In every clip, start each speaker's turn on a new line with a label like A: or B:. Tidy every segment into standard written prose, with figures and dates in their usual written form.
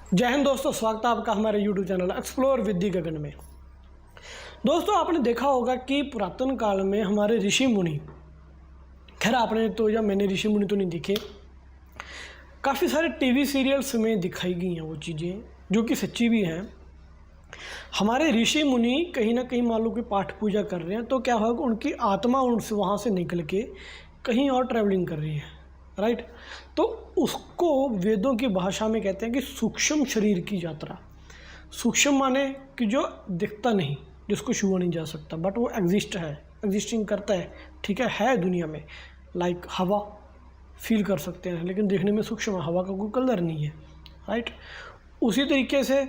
A: जय हिंद दोस्तों, स्वागत है आपका हमारे YouTube channel explore with the Gagan में। दोस्तों, आपने देखा होगा कि पुरातन काल में हमारे ऋषि मुनि, खैर आपने तो या मैंने ऋषि मुनि तो नहीं दिखे, काफ़ी सारे टीवी सीरियल्स में दिखाई गई हैं वो चीज़ें जो कि सच्ची भी हैं। हमारे ऋषि मुनि कहीं ना कहीं मान लो कि पाठ पूजा कर रहे हैं तो क्या होगा, उनकी आत्मा उनसे वहाँ से निकल के कहीं और ट्रैवलिंग कर रही है, राइट। तो उसको वेदों की भाषा में कहते हैं कि सूक्ष्म शरीर की यात्रा। सूक्ष्म माने कि जो दिखता नहीं, जिसको छुआ नहीं जा सकता, बट वो एग्जिस्टिंग करता है, ठीक है दुनिया में। लाइक हवा फील कर सकते हैं लेकिन देखने में सूक्ष्म है, हवा का कोई कलर नहीं है, राइट। उसी तरीके से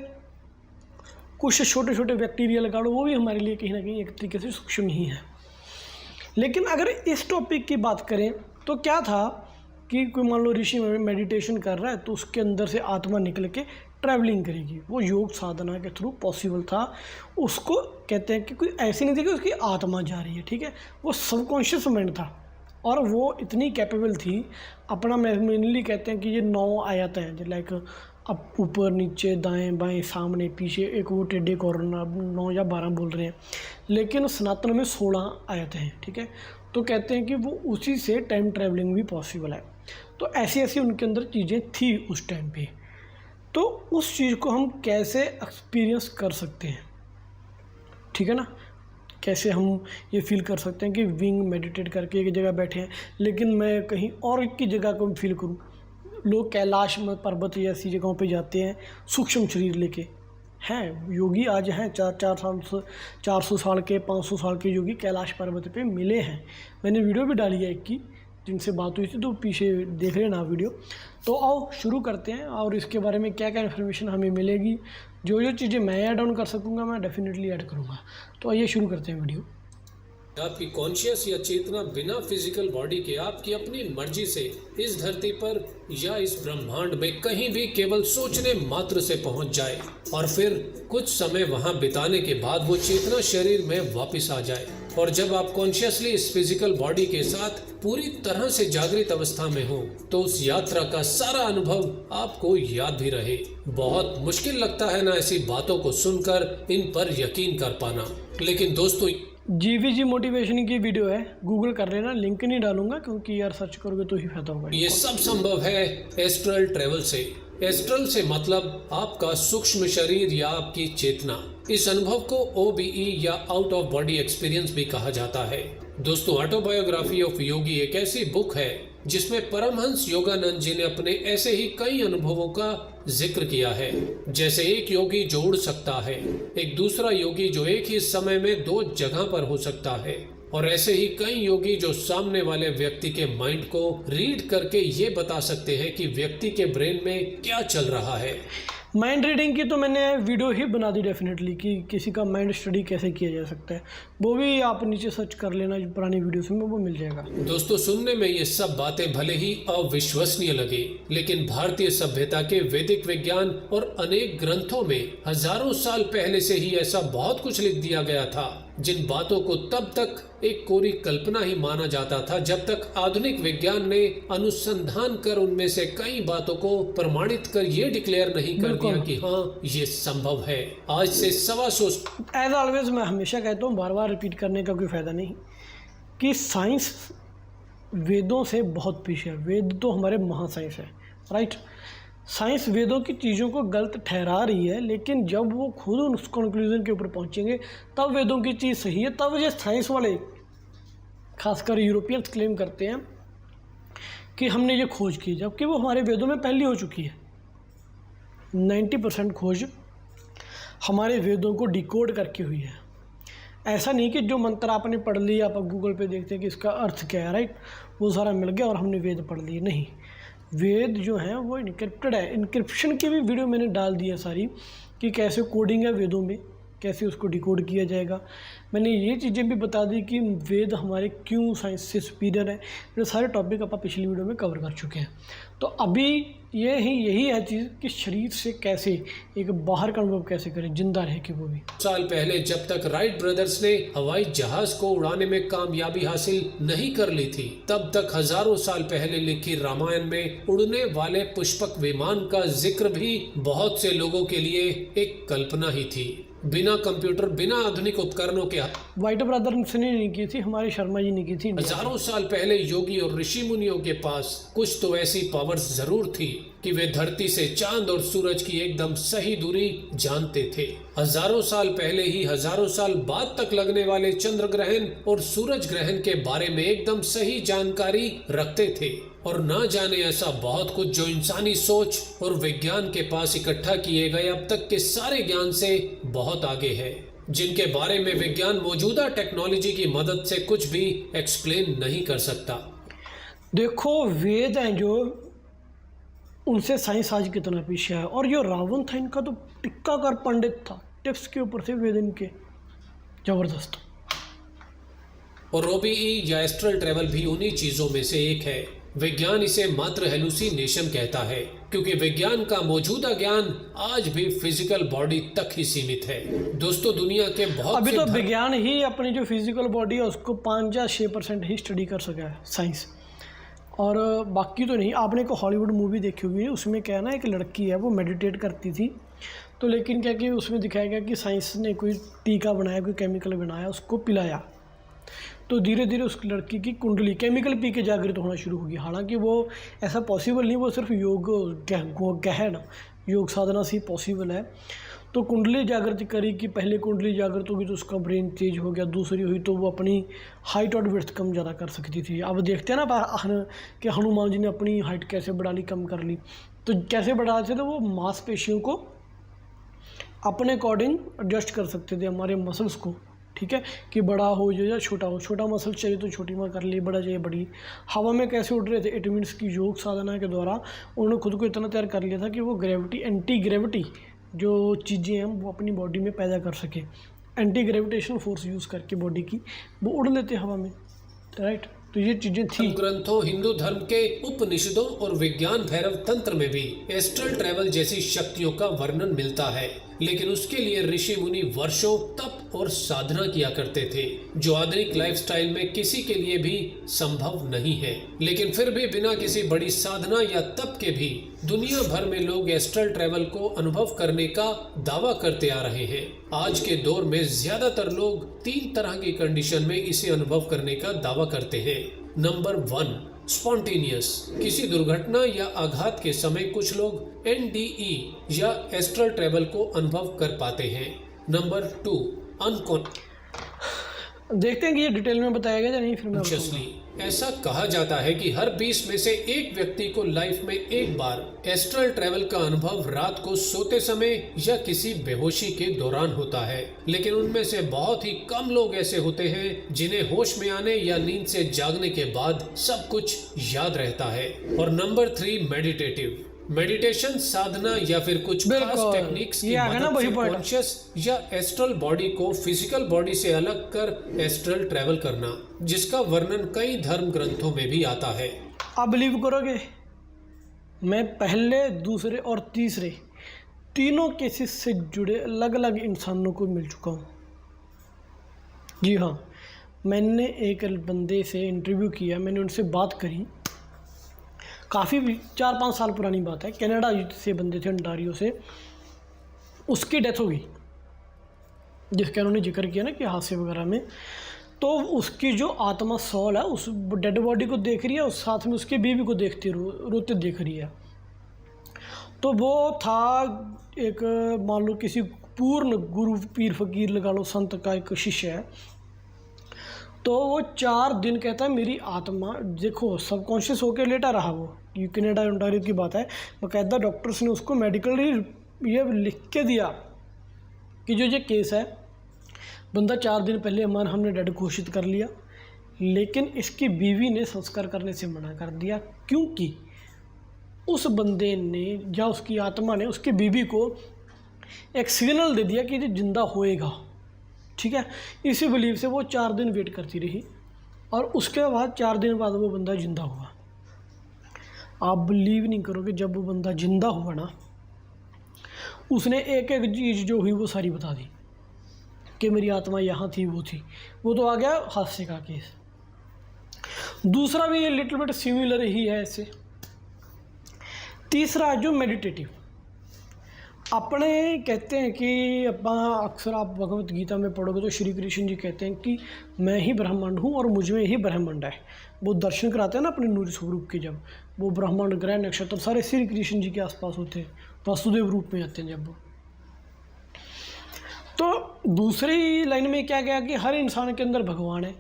A: कुछ छोटे छोटे बैक्टीरिया लगा लो, वो भी हमारे लिए कहीं ना कहीं एक तरीके से सूक्ष्म ही है। लेकिन अगर इस टॉपिक की बात करें तो क्या था कि कोई मान लो ऋषि मेडिटेशन कर रहा है तो उसके अंदर से आत्मा निकल के ट्रैवलिंग करेगी, वो योग साधना के थ्रू पॉसिबल था। उसको कहते हैं कि कोई ऐसी नहीं थी कि उसकी आत्मा जा रही है, ठीक है, वो सबकॉन्शियस माइंड था और वो इतनी कैपेबल थी। अपना मेनली कहते हैं कि ये 9 आयत हैं, लाइक अब ऊपर नीचे दाएं बाएं सामने पीछे, एक वो टेढ़े कॉर्नर, 9 या 12 बोल रहे हैं, लेकिन सनातन में 16 आयत हैं, ठीक है। तो कहते हैं कि वो उसी से टाइम ट्रैवलिंग भी पॉसिबल है। तो ऐसी ऐसी उनके अंदर चीज़ें थी उस टाइम पे। तो उस चीज़ को हम कैसे एक्सपीरियंस कर सकते हैं, ठीक है ना, कैसे हम ये फील कर सकते हैं कि विंग मेडिटेट करके एक जगह बैठे हैं लेकिन मैं कहीं और की जगह को फील करूं। लोग कैलाश में पर्वत ऐसी जगहों पे जाते हैं सूक्ष्म शरीर लेके, हैं योगी आज हैं 400 साल के 500 साल के योगी कैलाश पर्वत पे मिले हैं। मैंने वीडियो भी डाली है एक की, जिनसे बात हुई थी, तो पीछे देख लेना वीडियो। तो आओ शुरू करते हैं और इसके बारे में क्या क्या इन्फॉर्मेशन हमें मिलेगी, जो जो चीज़ें मैं ऐड ऑन कर सकूँगा मैं डेफिनेटली ऐड करूँगा। तो आइए शुरू करते हैं वीडियो।
B: आपकी कॉन्शियस या चेतना बिना फिजिकल बॉडी के आपकी अपनी मर्जी से इस धरती पर या इस ब्रह्मांड में कहीं भी केवल सोचने मात्र से पहुंच जाए और फिर कुछ समय वहां बिताने के बाद वो चेतना शरीर में वापस आ जाए। और जब आप कॉन्शियसली इस फिजिकल बॉडी के साथ पूरी तरह से जागृत अवस्था में हो तो उस यात्रा का सारा अनुभव आपको याद भी रहे। बहुत मुश्किल लगता है ना ऐसी बातों को सुनकर इन पर यकीन कर पाना, लेकिन दोस्तों
A: GVG मोटिवेशन की वीडियो है, गूगल कर लेना, लिंक नहीं डालूंगा क्योंकि यार सर्च करोगे तो ही फायदा होगा।
B: ये सब संभव है एस्ट्रल ट्रेवल से। एस्ट्रल से मतलब आपका सूक्ष्म शरीर या आपकी चेतना। इस अनुभव को OBE या आउट ऑफ बॉडी एक्सपीरियंस भी कहा जाता है। दोस्तों, ऑटोबायोग्राफी ऑफ योगी एक ऐसी बुक है जिसमें परमहंस योगानंद जी ने अपने ऐसे ही कई अनुभवों का जिक्र किया है। जैसे एक योगी जो उड़ सकता है, एक दूसरा योगी जो एक ही समय में 2 जगह पर हो सकता है, और ऐसे ही कई योगी जो सामने वाले व्यक्ति के माइंड को रीड करके ये बता सकते हैं कि व्यक्ति के ब्रेन में क्या चल रहा है।
A: माइंड रीडिंग की तो मैंने वीडियो ही बना दी डेफिनेटली कि किसी का माइंड स्टडी कैसे किया जा सकता है, वो भी आप नीचे सर्च कर लेना पुरानी वीडियोस में, वो मिल जाएगा।
B: दोस्तों, सुनने में ये सब बातें भले ही अविश्वसनीय लगे, लेकिन भारतीय सभ्यता के वैदिक विज्ञान और अनेक ग्रंथों में हजारों साल पहले से ही ऐसा बहुत कुछ लिख दिया गया था जिन बातों को तब तक एक कोरी कल्पना ही माना जाता था जब तक आधुनिक विज्ञान ने अनुसंधान कर उनमें से कई बातों को प्रमाणित कर ये डिक्लेयर नहीं कर दिया कि हाँ ये संभव है। आज से 125
A: एज ऑलवेज मैं हमेशा कहता हूँ, बार बार रिपीट करने का कोई फायदा नहीं, कि साइंस वेदों से बहुत पीछे है। वेद तो हमारे महासाइंस है, राइट। साइंस वेदों की चीज़ों को गलत ठहरा रही है, लेकिन जब वो खुद उस कंक्लूजन के ऊपर पहुंचेंगे तब वेदों की चीज़ सही है। तब ये साइंस वाले, खासकर यूरोपियंस, क्लेम करते हैं कि हमने ये खोज की, जबकि वो हमारे वेदों में पहले हो चुकी है। 90% खोज हमारे वेदों को डिकोड करके हुई है। ऐसा नहीं कि जो मंत्र आपने पढ़ लिया, आप गूगल पे देखते हैं कि इसका अर्थ क्या है, राइट, वो सारा मिल गया और हमने वेद पढ़ लिए, नहीं। वेद जो है वो इनक्रिप्टेड है। इनक्रिप्शन की भी वीडियो मैंने डाल दी है सारी, कि कैसे कोडिंग है वेदों में, कैसे उसको डिकोड किया जाएगा। मैंने ये चीज़ें भी बता दी कि वेद हमारे क्यों साइंस से सुपीरियर है। ये सारे टॉपिक आप पिछली वीडियो में कवर कर चुके हैं। तो अभी यही है चीज़ कि शरीर से कैसे एक बाहर का अनुभव कैसे करें जिंदा रह के, वो भी।
B: साल पहले जब तक राइट ब्रदर्स ने हवाई जहाज को उड़ाने में कामयाबी हासिल नहीं कर ली थी, तब तक हजारों साल पहले लिखी रामायण में उड़ने वाले पुष्पक विमान का जिक्र भी बहुत से लोगों के लिए एक कल्पना ही थी। बिना कंप्यूटर, बिना आधुनिक उपकरणों के
A: वाइट ब्रदर ने नहीं की थी, हमारे शर्मा जी ने की थी।
B: हजारों साल पहले योगी और ऋषि मुनियों के पास कुछ तो ऐसी पावर्स जरूर थी कि वे धरती से चांद और सूरज की एकदम सही दूरी जानते थे। हजारों साल पहले ही हजारों साल बाद तक लगने वाले चंद्र ग्रहण और सूरज ग्रहण के बारे में एकदम सही जानकारी रखते थे। और ना जाने ऐसा बहुत कुछ जो इंसानी सोच और विज्ञान के पास इकट्ठा किए गए अब तक के सारे ज्ञान से बहुत आगे है, जिनके बारे में विज्ञान मौजूदा टेक्नोलॉजी की मदद से कुछ भी एक्सप्लेन नहीं कर सकता।
A: देखो वेद हैं जो, उनसे साइंस आज कितना पीछे है। और जो रावण था इनका तो टिक्काकार पंडित था, टिप्स के ऊपर से वेद इनके जबरदस्त।
B: और ओबीई या एस्ट्रल ट्रेवल भी उन्हीं चीजों में से एक है। विज्ञान इसे मात्र हेलुसिनेशन कहता है, क्योंकि विज्ञान का मौजूदा ज्ञान आज भी फिजिकल बॉडी तक ही सीमित है। दोस्तों, दुनिया के बहुत
A: अभी तो विज्ञान ही अपनी जो फिजिकल बॉडी है उसको 5 या 6% ही स्टडी कर सका है साइंस, और बाकी तो नहीं। आपने एक हॉलीवुड मूवी देखी होगी, उसमें क्या है ना, एक लड़की है वो मेडिटेट करती थी, तो लेकिन क्या कि उसमें दिखाया गया कि साइंस ने कोई टीका बनाया, कोई केमिकल बनाया, उसको पिलाया, तो धीरे धीरे उस लड़की की कुंडली केमिकल पी के जागृत होना शुरू होगी। हालांकि वो ऐसा पॉसिबल नहीं, वो सिर्फ गहन योग साधना से ही पॉसिबल है। तो कुंडली जागृत करी कि पहले कुंडली जागृत होगी तो उसका ब्रेन तेज हो गया, दूसरी हुई तो वो अपनी हाइट और विड्थ कम ज़्यादा कर सकती थी। अब देखते हैं ना कि हनुमान जी ने अपनी हाइट कैसे बढ़ा ली, कम कर ली। तो कैसे बढ़ाते थे, वो मांसपेशियों को अपने अकॉर्डिंग एडजस्ट कर सकते थे, हमारे मसल्स को, ठीक है, कि बड़ा हो या छोटा हो। छोटा मसल चाहिए तो छोटी में कर ली, बड़ा चाहिए बड़ी। हवा में कैसे उड़ रहे थे, इट मीन्स की योग साधना के द्वारा उन्होंने खुद को इतना तैयार कर लिया था कि वो ग्रेविटी, एंटी ग्रेविटी जो चीज़ें हैं वो अपनी बॉडी में पैदा कर सके। एंटी ग्रेविटेशनल फोर्स यूज़ करके बॉडी की वो उड़ लेते हवा में, राइट। तो ये चीज़ें थी।
B: ग्रंथों, हिंदू धर्म के उपनिषदों और विज्ञान भैरव तंत्र में भी एस्ट्रल ट्रैवल जैसी शक्तियों का वर्णन मिलता है, लेकिन उसके लिए ऋषि मुनि वर्षों तप और साधना किया करते थे, जो आधुनिक लाइफस्टाइल में किसी के लिए भी संभव नहीं है। लेकिन फिर भी बिना किसी बड़ी साधना या तप के भी दुनिया भर में लोग एस्ट्रल ट्रैवल को अनुभव करने का दावा करते आ रहे हैं। आज के दौर में ज्यादातर लोग 3 तरह की कंडीशन में इसे अनुभव करने का दावा करते हैं। Number 1, spontaneous. किसी दुर्घटना या आघात के समय कुछ लोग एनडीई या एस्ट्रल ट्रैवल को अनुभव कर पाते हैं। नंबर 2,
A: देखते हैं कि ये डिटेल में बताया गया या नहीं, फिर मैं
B: अनकॉन्शियसली। ऐसा कहा जाता है कि हर 20 में से एक व्यक्ति को लाइफ में एक बार एस्ट्रल ट्रैवल का अनुभव रात को सोते समय या किसी बेहोशी के दौरान होता है, लेकिन उनमें से बहुत ही कम लोग ऐसे होते हैं जिन्हें होश में आने या नींद से जागने के बाद सब कुछ याद रहता है। और नंबर 3, मेडिटेटिव। मेडिटेशन साधना या फिर कुछ खास टेक्निक्स की मदद से कॉन्शियस या एस्ट्रल बॉडी को फिजिकल बॉडी से अलग कर एस्ट्रल ट्रैवल करना, जिसका वर्णन कई धर्म ग्रंथों में भी आता है।
A: आप बिलीव करोगे, मैं पहले, दूसरे और तीसरे तीनों केसेस से जुड़े अलग अलग इंसानों को मिल चुका हूँ। जी हाँ, मैंने एक बंदे से इंटरव्यू किया, मैंने उनसे बात करी, काफ़ी 4-5 साल पुरानी बात है। कनाडा से बंदे थे, अंटारियो से, उसकी डेथ हो गई, जिसका उन्होंने जिक्र किया ना कि हादसे वगैरह में। तो उसकी जो आत्मा, सोल है, उस डेड बॉडी को देख रही है और साथ में उसकी बीवी को देखती रोते देख रही है। तो वो था एक, मान लो किसी पूर्ण गुरु, पीर फकीर लगा लो, संत का एक शिष्य है। तो वो 4 दिन कहता है मेरी आत्मा, देखो सबकॉन्शियस होकर लेटा रहा वो, ये कनाडा ओंटारियो की बात है। बाकायदा डॉक्टर्स ने उसको मेडिकली ये लिख के दिया कि जो ये केस है, बंदा 4 दिन पहले हमने डेड घोषित कर लिया, लेकिन इसकी बीवी ने संस्कार करने से मना कर दिया, क्योंकि उस बंदे ने या उसकी आत्मा ने उसकी बीवी को एक सिग्नल दे दिया कि ये जिंदा होएगा, ठीक है। इसी बिलीव से वो 4 दिन वेट करती रही और उसके बाद 4 दिन बाद वो बंदा जिंदा हुआ। आप बिलीव नहीं करोगे, जब वो बंदा जिंदा हुआ ना, उसने एक एक चीज़ जो हुई वो सारी बता दी कि मेरी आत्मा यहाँ थी, वो थी। वो तो आ गया हादसे का केस। दूसरा भी ये लिटिल बिट सिमिलर ही है ऐसे। तीसरा जो मेडिटेटिव, अपने कहते हैं कि अक्सर आप भगवत गीता में पढ़ोगे तो श्री कृष्ण जी कहते हैं कि मैं ही ब्रह्मांड हूँ और मुझ में ही ब्रह्मांड है। वो दर्शन कराते हैं ना अपने नूर स्वरूप के, जब वो ब्रह्मांड ग्रह नक्षत्र सारे श्री कृष्ण जी के आसपास होते हैं, वासुदेव रूप में आते हैं जब वो। तो दूसरी लाइन में क्या गया कि हर इंसान के अंदर भगवान है।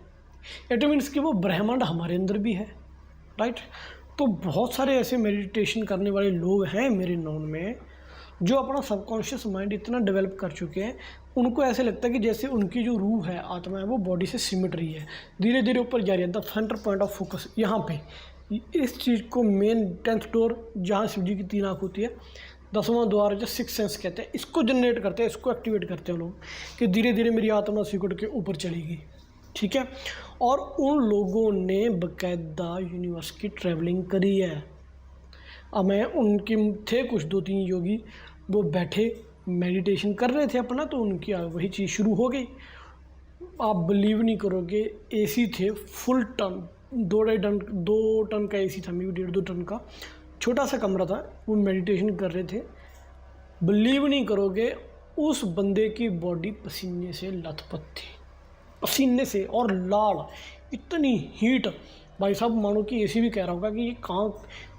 A: इट मीन्स कि वो ब्रह्मांड हमारे अंदर भी है, राइट। तो बहुत सारे ऐसे मेडिटेशन करने वाले लोग हैं मेरे नॉन में जो अपना सबकॉन्शियस माइंड इतना डेवलप कर चुके हैं, उनको ऐसे लगता है कि जैसे उनकी जो रूह है, आत्मा है, वो बॉडी से सिमट रही है, धीरे धीरे ऊपर जा रही है। The centre point of focus यहाँ पे, इस चीज़ को मेन 10th डोर जहाँ शिव जी की 3 आँख होती है, 10वां द्वार जो 6th सेंस कहते हैं, इसको जनरेट करते हैं, इसको एक्टिवेट करते हैं लोग कि धीरे धीरे मेरी आत्मा सिकुड़ के ऊपर चलेगी, ठीक है। और उन लोगों ने बाकायदा यूनिवर्स की ट्रैवलिंग करी है। अब मैं उनके थे कुछ 2-3 योगी, वो बैठे मेडिटेशन कर रहे थे अपना, तो उनकी वही चीज़ शुरू हो गई। आप बिलीव नहीं करोगे, एसी थे फुल टन, 2 टन का एसी था, मेरे 1.5-2 टन का छोटा सा कमरा था, वो मेडिटेशन कर रहे थे। बिलीव नहीं करोगे, उस बंदे की बॉडी पसीने से लथपथ थी, पसीने से, और लाल, इतनी हीट। भाई साहब मानो कि एसी भी कह रहा होगा कि ये कहाँ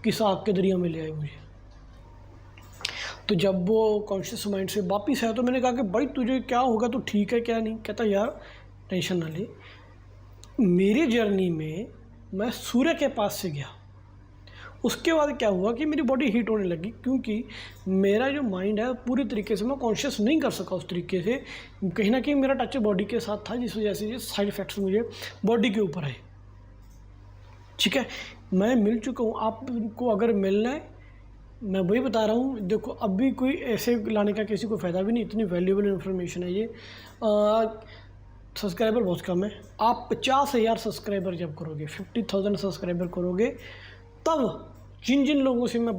A: किस आग के दरिया में ले आए मुझे। तो जब वो कॉन्शियस माइंड से वापिस आया तो मैंने कहा कि भाई तुझे क्या होगा, तो ठीक है क्या नहीं। कहता यार टेंशन ना ले, मेरी जर्नी में मैं सूर्य के पास से गया, उसके बाद क्या हुआ कि मेरी बॉडी हीट होने लगी, क्योंकि मेरा जो माइंड है पूरी तरीके से मैं कॉन्शियस नहीं कर सका उस तरीके से, कहीं ना कहीं मेरा टच बॉडी के साथ था, जिस वजह से ये साइड इफ़ेक्ट्स मुझे बॉडी के ऊपर आए, ठीक है। मैं मिल चुका हूँ, आपको अगर मिलना है मैं वही बता रहा हूँ। देखो अभी कोई ऐसे लाने का किसी को फ़ायदा भी नहीं, इतनी वैल्यूएबल इन्फॉर्मेशन है ये। सब्सक्राइबर बहुत कम है, आप 50,000 सब्सक्राइबर जब करोगे, 50,000 सब्सक्राइबर करोगे, तब जिन लोगों से मैं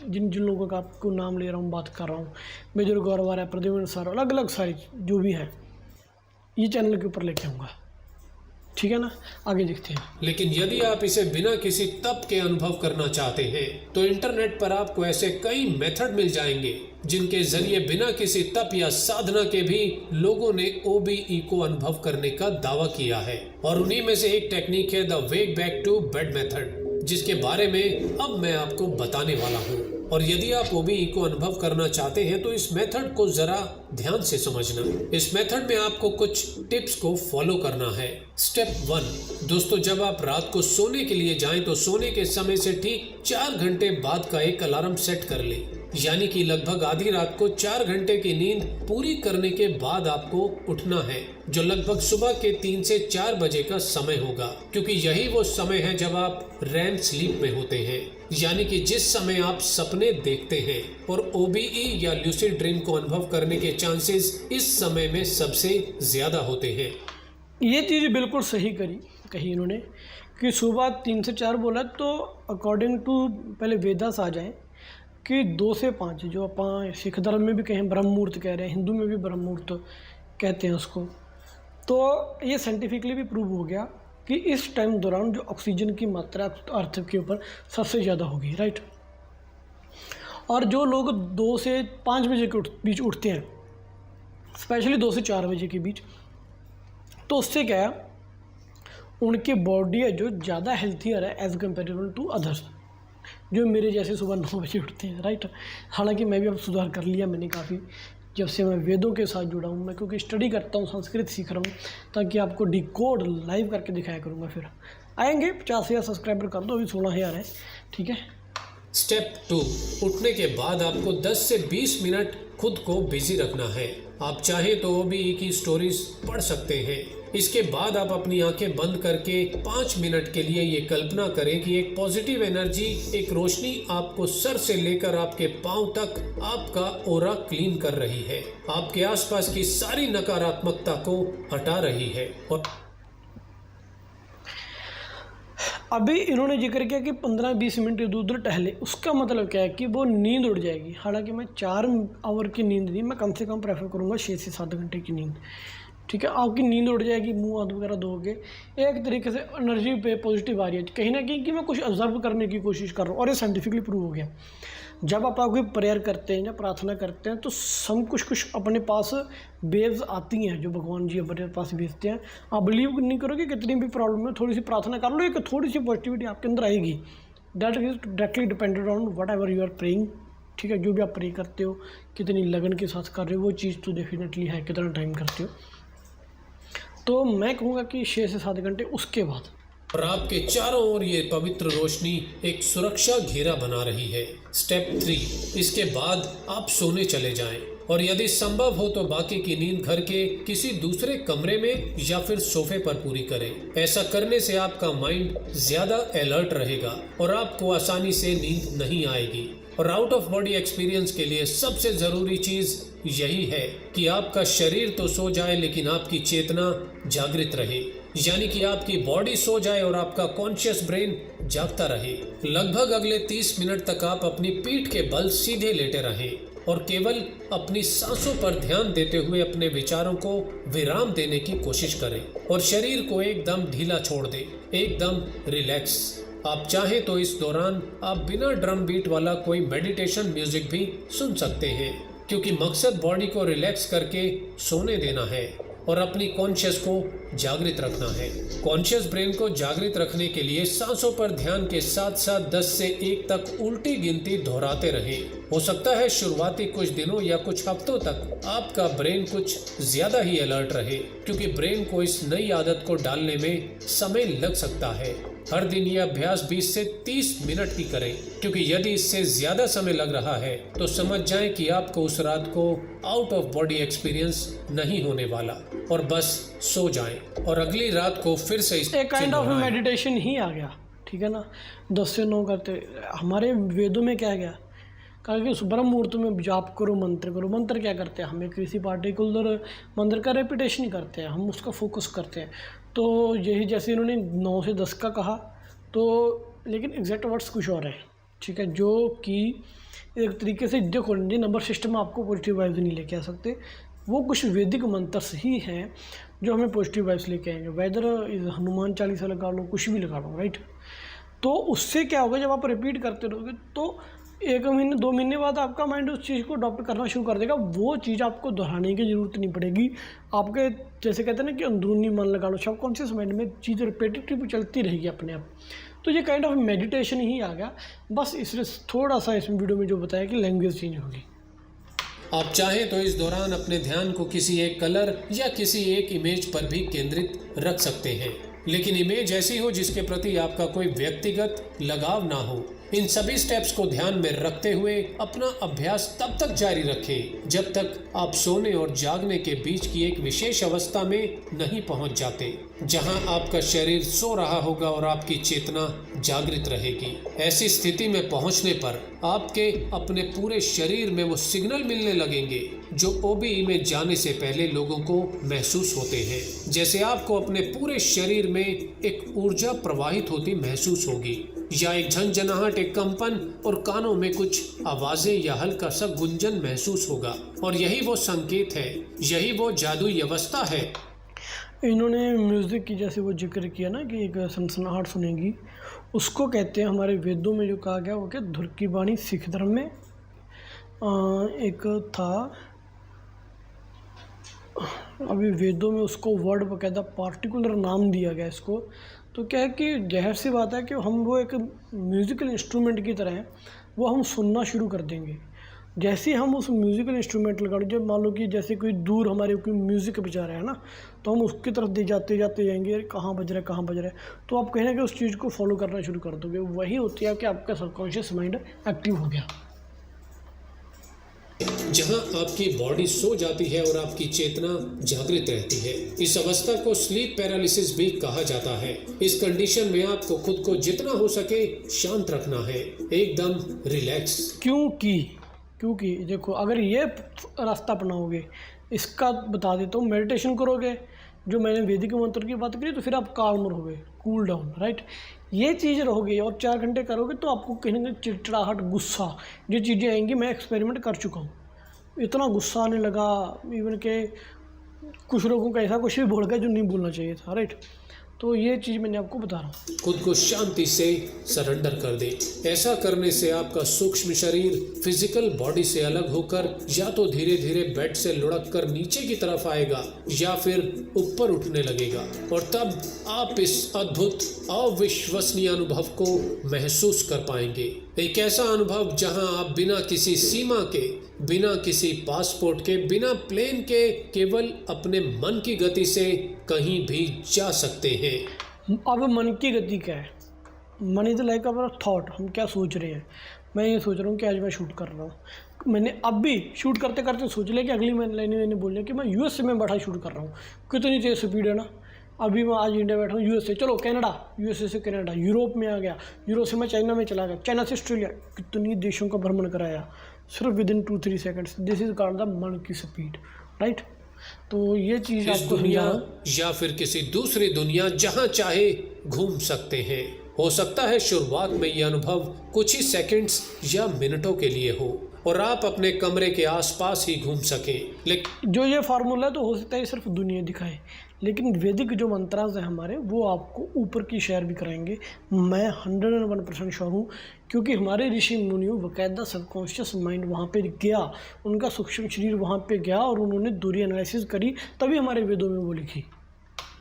A: जिन लोगों का आपको नाम ले रहा हूँ, बात कर रहा हूँ, मेजर गौरव है, प्रद्युम्न सर, अलग अलग सारी जो भी है, ये चैनल के ऊपर लेके आऊँगा, ठीक है ना। आगे देखते हैं।
B: लेकिन यदि आप इसे बिना किसी तप के अनुभव करना चाहते हैं तो इंटरनेट पर आपको ऐसे कई मेथड मिल जाएंगे जिनके जरिए बिना किसी तप या साधना के भी लोगों ने OBE को अनुभव करने का दावा किया है। और उन्हीं में से एक टेक्निक है the wake back to bed method, जिसके बारे में अब मैं आपको बताने वाला हूँ। और यदि आप OBE को अनुभव करना चाहते हैं तो इस मेथड को जरा ध्यान से समझना। इस मेथड में आपको कुछ टिप्स को फॉलो करना है। स्टेप 1, दोस्तों जब आप रात को सोने के लिए जाएं तो सोने के समय से ठीक 4 घंटे बाद का एक अलार्म सेट कर लें, यानी कि लगभग आधी रात को 4 घंटे की नींद पूरी करने के बाद आपको उठना है, जो लगभग सुबह के 3 से 4 बजे का समय होगा, क्योंकि यही वो समय है जब आप रैम स्लीप में होते हैं, यानी कि जिस समय आप सपने देखते हैं। और OBE या ल्यूसिड ड्रीम को अनुभव करने के चांसेस इस समय में सबसे ज्यादा होते हैं।
A: ये चीज़ बिल्कुल सही कही इन्होंने कि सुबह 3 से 4 बोला, तो अकॉर्डिंग टू पहले वेदास आ जाएं कि 2 से 5, जो अपन सिख धर्म में भी कहें ब्रह्म मुहूर्त कह रहे हैं, हिंदू में भी ब्रह्म मुहूर्त कहते हैं उसको। तो ये साइंटिफिकली भी प्रूव हो गया कि इस टाइम दौरान जो ऑक्सीजन की मात्रा अर्थ के ऊपर सबसे ज़्यादा होगी, राइट। और जो लोग 2 से 5 बजे के बीच उठते हैं, स्पेशली 2 से 4 बजे के बीच, तो उससे क्या है, उनकी बॉडी है जो ज़्यादा हेल्थियर है एज़ कम्पेरेबल टू अदर्स जो मेरे जैसे सुबह 9 बजे उठते हैं, राइट। हालांकि मैं भी अब सुधार कर लिया मैंने काफ़ी, जब से मैं वेदों के साथ जुड़ा हूँ। मैं क्योंकि स्टडी करता हूँ, संस्कृत सीख रहा हूँ, ताकि आपको डिकोड लाइव करके दिखाया करूँगा। फिर आएंगे 50,000 सब्सक्राइबर कर दो, अभी 16,000 है, ठीक है।
B: स्टेप 2, उठने के बाद आपको 10 से 20 मिनट खुद को बिजी रखना है। आप चाहे तो OBE की स्टोरीज पढ़ सकते हैं। इसके बाद आप अपनी आंखें बंद करके 5 मिनट के लिए ये कल्पना करें कि एक पॉजिटिव एनर्जी, एक रोशनी आपको सर से लेकर आपके पांव तक आपका ऑरा क्लीन कर रही है, आपके आसपास की सारी नकारात्मकता को हटा रही है। और
A: अभी इन्होंने जिक्र किया कि 15-20 मिनट इधर उधर टहले, उसका मतलब क्या है कि वो नींद उड़ जाएगी। हालांकि मैं 4 आवर की नींद नहीं, मैं कम से कम प्रेफर करूँगा 6 से 7 घंटे की नींद। ठीक है, आपकी नींद उड़ जाएगी, मुंह हाथ वगैरह धोगे, एक तरीके से एनर्जी पे पॉजिटिव आ रही है कहीं ना कहीं कि मैं कुछ ऑब्जर्व करने की कोशिश कर रहा हूँ। और ये साइंटिफिकली प्रूव हो गया। जब आप कोई प्रेयर करते हैं या प्रार्थना करते हैं तो सब कुछ अपने पास वेव्स आती हैं जो भगवान जी अपने पास भेजते हैं। आप बिलीव नहीं करोगे, कितनी भी प्रॉब्लम है थोड़ी सी प्रार्थना कर लो, एक थोड़ी सी पॉजिटिविटी आपके अंदर आएगी। That is directly depended on whatever you are praying. ठीक है, जो भी आप प्रे करते हो, कितनी लगन के साथ कर रहे हो, वो चीज़ तो डेफिनेटली है, कितना टाइम करते हो। तो मैं कहूँगा कि 6 से 7 घंटे उसके बाद।
B: और आपके चारों ओर ये पवित्र रोशनी एक सुरक्षा घेरा बना रही है। स्टेप 3, इसके बाद आप सोने चले जाएं और यदि संभव हो तो बाकी की नींद घर के किसी दूसरे कमरे में या फिर सोफे पर पूरी करें। ऐसा करने से आपका माइंड ज्यादा अलर्ट रहेगा और आपको आसानी से नींद नहीं आएगी। और आउट ऑफ बॉडी एक्सपीरियंस के लिए सबसे ज़रूरी चीज़ यही है कि आपका शरीर तो सो जाए लेकिन आपकी चेतना जागृत रहे, यानी कि आपकी बॉडी सो जाए और आपका कॉन्शियस ब्रेन जागता रहे। लगभग अगले 30 मिनट तक आप अपनी पीठ के बल सीधे लेटे रहें और केवल अपनी सांसों पर ध्यान देते हुए अपने विचारों को विराम देने की कोशिश करें और शरीर को एकदम ढीला छोड़ दें, एकदम रिलैक्स। आप चाहें तो इस दौरान आप बिना ड्रम बीट वाला कोई मेडिटेशन म्यूजिक भी सुन सकते हैं, क्योंकि मकसद बॉडी को रिलैक्स करके सोने देना है और अपनी कॉन्शियस को जागृत रखना है। कॉन्शियस ब्रेन को जागृत रखने के लिए सांसों पर ध्यान के साथ साथ 10 से 1 तक उल्टी गिनती दोहराते रहें। हो सकता है शुरुआती कुछ दिनों या कुछ हफ्तों तक आपका ब्रेन कुछ ज्यादा ही अलर्ट रहे, क्योंकि ब्रेन को इस नई आदत को डालने में समय लग सकता है। हर दिन ये अभ्यास 20 से 30 मिनट की करें, क्योंकि यदि इससे ज्यादा समय लग रहा है तो समझ जाएं कि आपको उस रात को आउट ऑफ बॉडी एक्सपीरियंस नहीं होने वाला और बस सो जाएं और अगली रात को फिर से
A: एक काइंड ऑफ मेडिटेशन ही आ गया। ठीक है ना, 10 से 9 करते। हमारे वेदों में क्या गया, कहा कि ब्रह्म मुहूर्त में जाप करो, मंत्र करो। मंत्र क्या करते हैं, हमें किसी पार्टिकुलर मंत्र का रेपिटेशन करते हैं, हम उसका फोकस करते हैं। तो यही जैसे इन्होंने 9 से 10 का कहा, तो लेकिन एग्जैक्ट वर्ड्स कुछ और है। ठीक है, जो कि एक तरीके से देखो, ये नंबर सिस्टम आपको पॉजिटिव वाइब्स नहीं लेके आ सकते, वो कुछ वैदिक मंत्र ही हैं जो हमें पॉजिटिव वाइब्स लेके आएंगे। वेदर हनुमान चालीसा लगा लो, कुछ भी लगा लो, राइट। तो उससे क्या होगा, जब आप रिपीट करते रहोगे तो 1 महीने 2 महीने बाद आपका माइंड उस चीज़ को अडॉप्ट करना शुरू कर देगा। वो चीज़ आपको दोहराने की ज़रूरत नहीं पड़ेगी। आपके जैसे कहते हैं ना कि अंदरूनी मन लगा लो, सबकॉन्शियस माइंड में चीज़ रिपीटेटिव चलती रहेगी अपने आप। तो ये काइंड ऑफ मेडिटेशन ही आ गया। बस इसलिए थोड़ा सा इस वीडियो में जो बताया कि लैंग्वेज चेंज होगी।
B: आप चाहें तो इस दौरान अपने ध्यान को किसी एक कलर या किसी एक इमेज पर भी केंद्रित रख सकते हैं, लेकिन इमेज ऐसी हो जिसके प्रति आपका कोई व्यक्तिगत लगाव ना हो। इन सभी स्टेप्स को ध्यान में रखते हुए अपना अभ्यास तब तक जारी रखें जब तक आप सोने और जागने के बीच की एक विशेष अवस्था में नहीं पहुंच जाते, जहां आपका शरीर सो रहा होगा और आपकी चेतना जागृत रहेगी। ऐसी स्थिति में पहुंचने पर आपके अपने पूरे शरीर में वो सिग्नल मिलने लगेंगे जो OBE में जाने से पहले लोगों को महसूस होते हैं। जैसे आपको अपने पूरे शरीर में एक ऊर्जा प्रवाहित होती महसूस होगी, या एक झंझनाहट, एक कंपन और कानों में कुछ आवाजें या हल्का सा गुंजन महसूस होगा। और यही वो संकेत है, यही वो जादुई अवस्था है।
A: इन्होंने म्यूज़िक की जैसे वो जिक्र किया ना कि एक सनसनाहट सुनेगी, उसको कहते हैं हमारे वेदों में जो कहा गया वो क्या, धुर की बाणी सिख धर्म में एक था, अभी वेदों में उसको वर्ड बकायदा पार्टिकुलर नाम दिया गया इसको। तो क्या है कि जाहिर सी बात है कि हम वो एक म्यूज़िकल इंस्ट्रूमेंट की तरह हैं, वो हम सुनना शुरू कर देंगे। जैसे ही हम उस म्यूज़िकल इंस्ट्रूमेंट लगा, जब मान लो कि जैसे कोई दूर हमारे कोई म्यूज़िक बजा रहा है ना, तो हम उसकी तरफ दे जाते जाते जाएंगे, अरे कहाँ बज रहा है कहाँ बज रहा है, तो आप कहीं ना कहीं उस चीज़ को फॉलो करना शुरू कर दोगे। वही होती है कि आपका सबकॉन्शियस माइंड एक्टिव हो गया।
B: जहां आपकी बॉडी सो जाती है और आपकी चेतना जागृत रहती है। इस अवस्था को स्लीप पैरालिसिस भी कहा जाता है। इस कंडीशन में आपको खुद को जितना हो सके शांत रखना है, एकदम रिलैक्स।
A: क्योंकि देखो, अगर ये रास्ता अपनाओगे, इसका बता देता हूँ, मेडिटेशन करोगे, जो मैंने वैदिक मंत्र की बात करी, तो फिर आप काल्म रहोगे, कूल डाउन, राइट। ये चीज़ रहोगे और 4 घंटे करोगे तो आपको कहीं ना कहीं चिड़चिड़ाहट, गुस्सा, ये चीज़ें आएंगी। मैं एक्सपेरिमेंट कर चुका हूँ, इतना गुस्सा आने लगा, इवन के कुछ लोगों को ऐसा कुछ भी बोल गया जो नहीं बोलना चाहिए था, राइट। तो ये चीज़ मैंने आपको बता रहा हूँ।
B: खुद को शांति से सरेंडर कर दे। ऐसा करने से आपका सूक्ष्म शरीर फिजिकल बॉडी से अलग होकर या तो धीरे धीरे बेड से लुढ़क कर नीचे की तरफ आएगा या फिर ऊपर उठने लगेगा, और तब आप इस अद्भुत अविश्वसनीय अनुभव को महसूस कर पाएंगे। एक ऐसा अनुभव जहां आप बिना किसी सीमा के, बिना किसी पासपोर्ट के, बिना प्लेन के, केवल अपने मन की गति से कहीं भी जा सकते हैं।
A: अब मन की गति क्या है? मन इज लाइक अवर थॉट। हम क्या सोच रहे हैं? मैं ये सोच रहा हूँ कि आज मैं शूट कर रहा हूँ, मैंने अब भी शूट करते करते सोच लिया कि अगली लाइन मैंने बोल लिया कि मैं यूएसए में बैठा शूट कर रहा हूँ। कितनी तेज स्पीड है ना। अभी मैं आज इंडिया बैठा हूँ, यूएसए, चलो कनाडा, यूएसए से कनाडा, यूरोप में आ गया, यूरोप से मैं चाइना में चला गया, चाइना से ऑस्ट्रेलिया, कितनी देशों का भ्रमण कराया सिर्फ with in 2-3 seconds. This is called the मन की स्पीड, राइट। तो ये चीज़
B: इस
A: आपको
B: दुनिया
A: समझाना।
B: या फिर किसी दूसरी दुनिया जहां चाहे घूम सकते हैं। हो सकता है शुरुआत में यह अनुभव कुछ ही सेकंड्स या मिनटों के लिए हो और आप अपने कमरे के आसपास ही घूम सकें, लेकिन
A: जो ये फार्मूला तो हो सकता है सिर्फ दुनिया दिखाए, लेकिन वैदिक जो मंत्रास हैं हमारे, वो आपको ऊपर की शेयर भी कराएंगे। मैं 101% श्योर हूँ, क्योंकि हमारे ऋषि मुनियों बाकायदा सबकॉन्शियस माइंड वहाँ पे गया, उनका सूक्ष्म शरीर वहाँ पे गया और उन्होंने दूरी एनालिसिस करी, तभी हमारे वेदों में वो लिखी।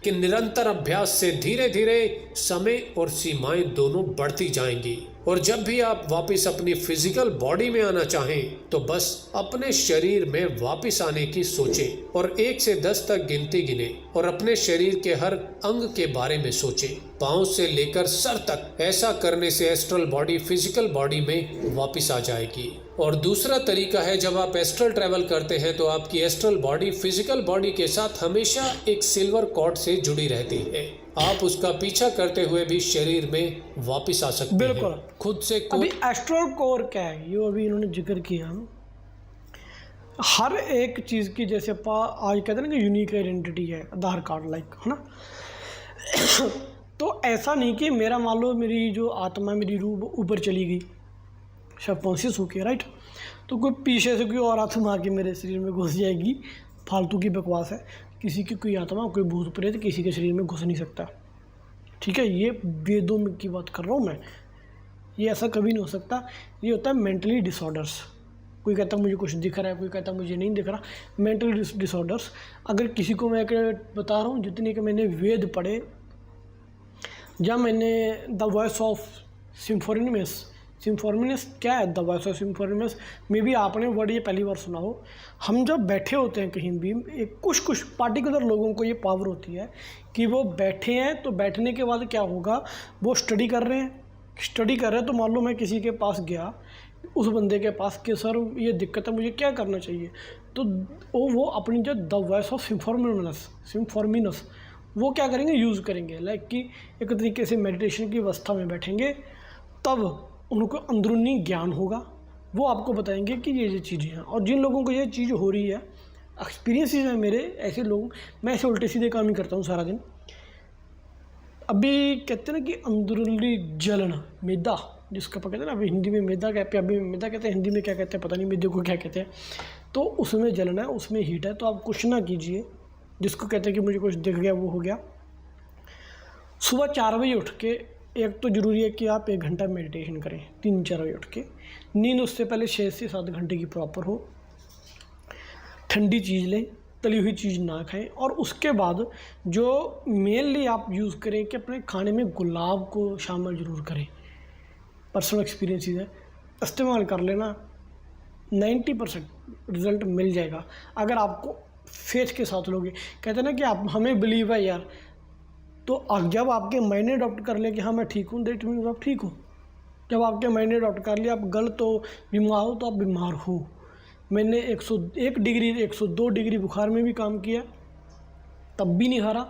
B: कि निरंतर अभ्यास से धीरे धीरे समय और सीमाएं दोनों बढ़ती जाएंगी, और जब भी आप वापस अपनी फिजिकल बॉडी में आना चाहें तो बस अपने शरीर में वापस आने की सोचें और 1 से 10 तक गिनती गिने और अपने शरीर के हर अंग के बारे में सोचें, पांव से लेकर सर तक। ऐसा करने से एस्ट्रल बॉडी फिजिकल बॉडी में वापस आ जाएगी। और दूसरा तरीका है, जब आप एस्ट्रल ट्रैवल करते हैं तो आपकी एस्ट्रल बॉडी फिजिकल बॉडी के साथ हमेशा एक सिल्वर कॉर्ड से जुड़ी रहती है। आप उसका पीछा करते हुए भी शरीर में वापस आ सकते
A: बिल्कुल।
B: हैं खुद से।
A: अभी एस्ट्रल कोर क्या है, ये अभी इन्होंने जिक्र किया। हर एक चीज़ की, जैसे आज कहते हैं ना कि यूनिक आइडेंटिटी है, आधार कार्ड लाइक, है ना। तो ऐसा नहीं कि मेरा मान लो मेरी जो आत्मा, मेरी रूह ऊपर चली गई सबकॉन्शियस होके, राइट, तो कोई पीछे से कोई और आत्मा आके मेरे शरीर में घुस जाएगी, फालतू की बकवास है। किसी की कोई आत्मा, कोई भूत प्रेत किसी के शरीर में घुस नहीं सकता, ठीक है। ये वेदों में की बात कर रहा हूँ मैं, ये ऐसा कभी नहीं हो सकता। ये होता है मेंटली डिसऑर्डर्स। कोई कहता है मुझे कुछ दिख रहा है, कोई कहता है मुझे नहीं दिख रहा, मेंटल डिसऑर्डर्स। अगर किसी को मैं बता रहा हूँ, जितने के मैंने वेद पढ़े, जब मैंने द वॉइस ऑफ सिम्फोनियस क्या है, द वॉइस ऑफ सिम्फोनियस में भी आपने वर्ड ये पहली बार सुना हो। हम जब बैठे होते हैं कहीं भी, एक कुछ पार्टिकुलर लोगों को ये पावर होती है कि वो बैठे हैं, तो बैठने के बाद क्या होगा, वो स्टडी कर रहे हैं। तो मान लो मैं किसी के पास गया, उस बंदे के पास कि सर ये दिक्कत है, मुझे क्या करना चाहिए, तो वो अपनी जो द वॉइस ऑफ सिम्फोनियस वो क्या करेंगे, यूज़ करेंगे, लाइक कि एक तरीके से मेडिटेशन की अवस्था में बैठेंगे, तब उनको अंदरूनी ज्ञान होगा, वो आपको बताएंगे कि ये चीज़ें हैं। और जिन लोगों को ये चीज़ हो रही है, एक्सपीरियंसेस हैं मेरे, ऐसे लोग, मैं ऐसे उल्टे सीधे काम ही करता हूँ सारा दिन। अभी कहते हैं ना कि अंदरूनी जलन, मैदा, जिसका कहते हैं ना, अभी हिंदी में मैदा कहते हैं, अभी मैदा कहते हैं, हिंदी में क्या कहते हैं पता नहीं, मैदे को क्या कहते हैं। तो उसमें जलन है, उसमें हीट है, तो आप कुछ ना कीजिए, जिसको कहते हैं कि मुझे कुछ दिख गया, वो हो गया। सुबह 4 बजे उठ के, एक तो ज़रूरी है कि आप 1 घंटा मेडिटेशन करें, 3-4 बजे उठ के। नींद उससे पहले 6 से 7 घंटे की प्रॉपर हो। ठंडी चीज़ लें, तली हुई चीज़ ना खाएं। और उसके बाद जो मेनली आप यूज़ करें कि अपने खाने में गुलाब को शामिल ज़रूर करें। पर्सनल एक्सपीरियंस है, इस्तेमाल कर लेना, 90% रिजल्ट मिल जाएगा अगर आपको फेथ के साथ लोगे। कहते हैं ना कि आप हमें बिलीव है यार, तो जब आपके माइंड ने अडॉप्ट कर लिया कि हाँ मैं ठीक हूँ, दैट मीन्स आप ठीक हो। जब आपके माइंड ने अडॉप्ट कर लिया आप गलत हो, बीमार हो, तो आप बीमार हो। मैंने 101 डिग्री 102 डिग्री बुखार में भी काम किया, तब भी नहीं हारा।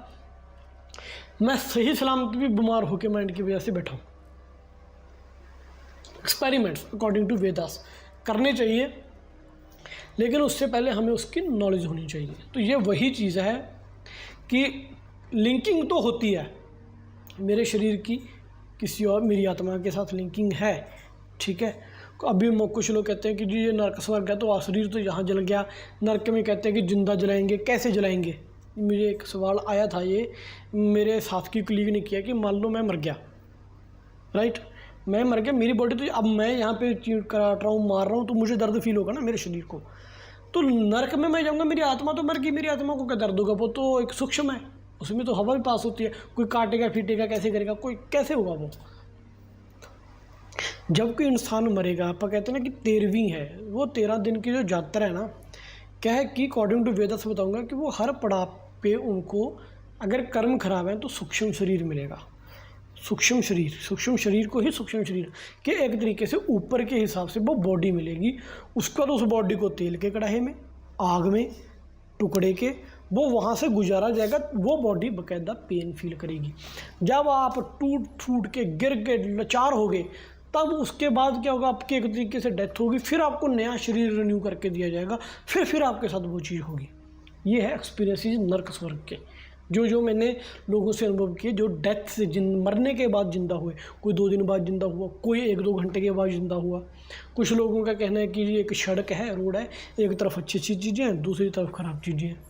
A: मैं सही सलामत भी बीमार होकर माइंड की वजह से बैठा हूँ। एक्सपेरिमेंट्स अकॉर्डिंग टू वेदास करने चाहिए, लेकिन उससे पहले हमें उसकी नॉलेज होनी चाहिए। तो ये वही चीज़ है कि लिंकिंग तो होती है मेरे शरीर की किसी और मेरी आत्मा के साथ लिंकिंग है, ठीक है। अभी कुछ लोग कहते हैं कि जी ये नरक स्वर्ग है, तो शरीर तो यहाँ जल गया। नरक में कहते हैं कि जिंदा जलाएंगे, कैसे जलाएंगे। मुझे एक सवाल आया था, ये मेरे साथ की कलीग ने किया कि मान लो मैं मर गया, राइट, मैं मर गया, मेरी बॉडी तो अब मैं यहाँ पे काट रहा हूँ, मार रहा हूँ, तो मुझे दर्द फील होगा ना मेरे शरीर को। तो नरक में मैं जाऊँगा, मेरी आत्मा तो मर गई, मेरी आत्मा को क्या दर्द होगा? वो तो एक सूक्ष्म है, उसमें तो हवा भी पास होती है। कोई काटेगा पीटेगा कैसे करेगा, कोई कैसे होगा वो? जब कोई इंसान मरेगा, आप कहते हैं ना कि 13वीं है, वो 13 दिन की जो यात्रा है ना, क्या है कि अकॉर्डिंग टू वेदास बताऊंगा कि वो हर पड़ाव पे उनको अगर कर्म खराब है तो सूक्ष्म शरीर मिलेगा। सूक्ष्म शरीर को ही सूक्ष्म शरीर के एक तरीके से ऊपर के हिसाब से वो बॉडी मिलेगी। उसके बाद उस बॉडी को तेल के कड़ाहे में, आग में, टुकड़े के, वो वहाँ से गुजारा जाएगा। वो बॉडी बाकायदा पेन फील करेगी। जब आप टूट फूट के गिर के लाचार हो गए, तब उसके बाद क्या होगा, आपकी एक तरीके से डेथ होगी, फिर आपको नया शरीर रिन्यू करके दिया जाएगा, फिर आपके साथ वो चीज़ होगी। ये है एक्सपीरियंसेस नरक स्वर्ग के, जो मैंने लोगों से अनुभव किए, जो डेथ से मरने के बाद ज़िंदा हुए। कोई 2 दिन बाद ज़िंदा हुआ, कोई 1-2 घंटे के बाद ज़िंदा हुआ। कुछ लोगों का कहना है कि ये एक सड़क है, रोड है, एक तरफ अच्छी चीज़ें हैं, दूसरी तरफ ख़राब चीज़ें हैं।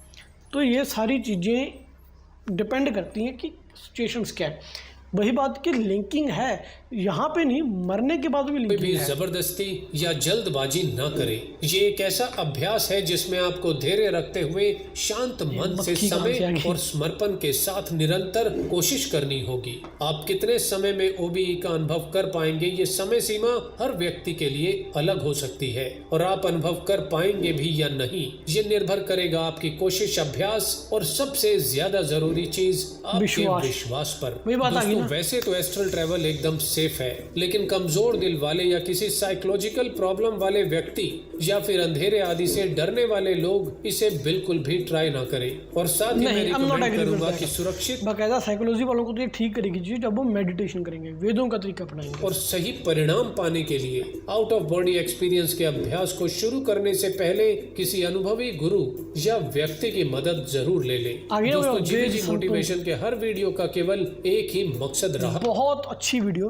A: तो ये सारी चीज़ें डिपेंड करती हैं कि सिचुएशंस क्या है। वही बात की लिंकिंग है, यहाँ पे नहीं, मरने के बाद भी लिंकिंग
B: भी
A: है।
B: जबरदस्ती या जल्दबाजी न करें। ये एक ऐसा अभ्यास है जिसमें आपको धैर्य रखते हुए शांत मन से समय और समर्पण के साथ निरंतर कोशिश करनी होगी। आप कितने समय में ओबीई का अनुभव कर पाएंगे, ये समय सीमा हर व्यक्ति के लिए अलग हो सकती है, और आप अनुभव कर पाएंगे भी या नहीं, ये निर्भर करेगा आपकी कोशिश, अभ्यास और सबसे ज्यादा जरूरी चीज आपके विश्वास पर। वैसे तो एस्ट्रल ट्रैवल एकदम सेफ है, लेकिन कमजोर दिल वाले या किसी साइकोलॉजिकल प्रॉब्लम वाले व्यक्ति या फिर अंधेरे आदि से डरने वाले लोग इसे बिल्कुल भी ट्राई ना करें। और साथ ही मैं रिकमेंड करूंगा कि सुरक्षित,
A: बाकायदा साइकोलॉजी वालों को तो ये ठीक करेगी जी जब वो मेडिटेशन करेंगे, वेदों का तरीका अपनाएंगे।
B: और सही परिणाम पाने के लिए आउट ऑफ बॉडी एक्सपीरियंस के अभ्यास को शुरू करने से पहले किसी अनुभवी गुरु या व्यक्ति की मदद जरूर ले लें। दोस्तों, जीवीजी मोटिवेशन के हर वीडियो का केवल एक ही मकसद रहा।
A: बहुत अच्छी वीडियो,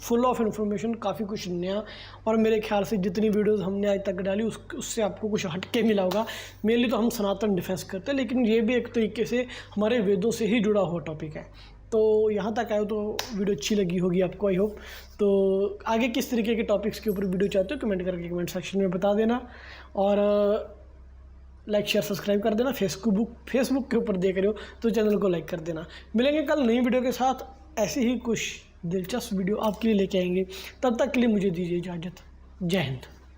A: फुल ऑफ इन्फॉर्मेशन, काफ़ी कुछ नया, और मेरे ख्याल से जितनी वीडियोस हमने आज तक डाली उससे आपको कुछ हटके मिला होगा। मेनली तो हम सनातन डिफेंस करते हैं, लेकिन ये भी एक तरीके से हमारे वेदों से ही जुड़ा हुआ टॉपिक है। तो यहाँ तक आए तो वीडियो अच्छी लगी होगी आपको, आई होप। तो आगे किस तरीके के टॉपिक्स के ऊपर वीडियो चाहते हो कमेंट करके कमेंट सेक्शन में बता देना, और लाइक शेयर सब्सक्राइब कर देना। फेसबुक के ऊपर देख रहे हो तो चैनल को लाइक कर देना। मिलेंगे कल नई वीडियो के साथ, ऐसे ही कुछ दिलचस्प वीडियो आपके लिए लेके आएंगे। तब तक के लिए मुझे दीजिए इजाज़त। जय हिंद।